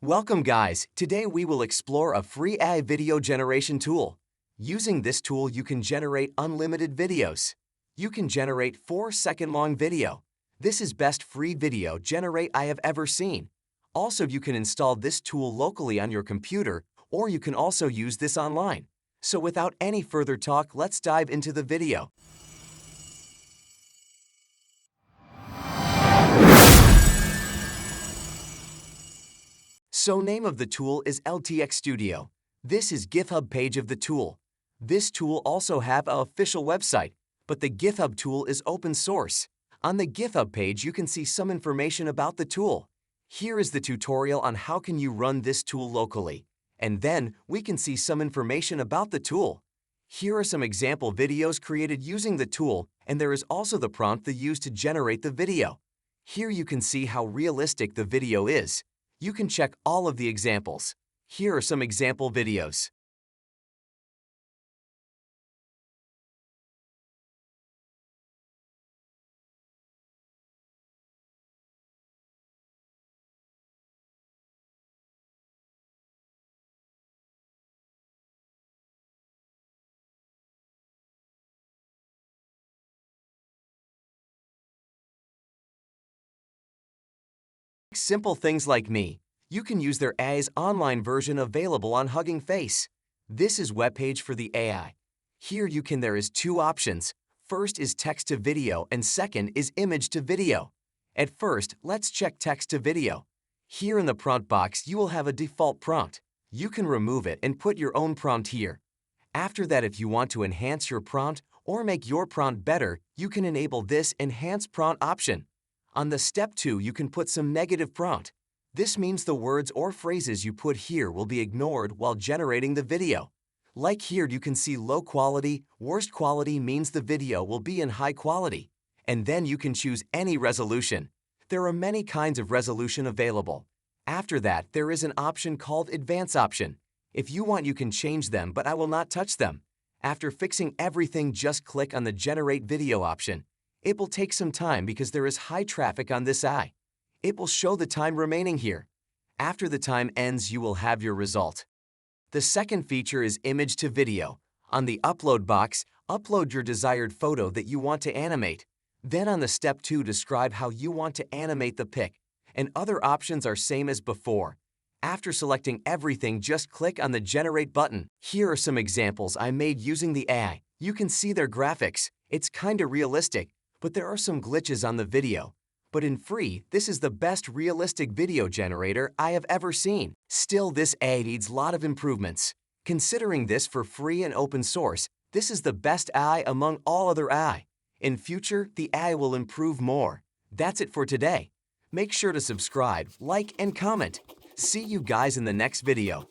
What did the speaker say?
Welcome guys, today we will explore a free AI video generation tool. Using this tool you can generate unlimited videos. You can generate 4-second long video. This is best free video generate I have ever seen. Also you can install this tool locally on your computer or you can also use this online. So without any further talk, let's dive into the video. So name of the tool is LTX Studio. This is GitHub page of the tool. This tool also have an official website, but the GitHub tool is open source. On the GitHub page you can see some information about the tool. Here is the tutorial on how can you run this tool locally. And then we can see some information about the tool. Here are some example videos created using the tool, and there is also the prompt they use to generate the video. Here you can see how realistic the video is. You can check all of the examples. Here are some example videos. Simple things like me. You can use their AI's online version available on Hugging Face. This is webpage for the AI. Here there is two options. First is text to video and second is image to video. At first, let's check text to video. Here in the prompt box, you will have a default prompt. You can remove it and put your own prompt here. After that, if you want to enhance your prompt or make your prompt better, you can enable this enhance prompt option. On the step 2, you can put some negative prompt. This means the words or phrases you put here will be ignored while generating the video. Like here you can see low quality, worst quality means the video will be in high quality. And then you can choose any resolution. There are many kinds of resolution available. After that, there is an option called Advanced option. If you want you can change them, but I will not touch them. After fixing everything, just click on the Generate Video option. It will take some time because there is high traffic on this AI. It will show the time remaining here. After the time ends, you will have your result. The second feature is image to video. On the upload box, upload your desired photo that you want to animate. Then on the step 2, describe how you want to animate the pic. And other options are same as before. After selecting everything, just click on the Generate button. Here are some examples I made using the AI. You can see their graphics. It's kinda realistic, but there are some glitches on the video. But in free, this is the best realistic video generator I have ever seen. Still, this AI needs a lot of improvements. Considering this for free and open source, this is the best AI among all other AI. In future, the AI will improve more. That's it for today. Make sure to subscribe, like, and comment. See you guys in the next video.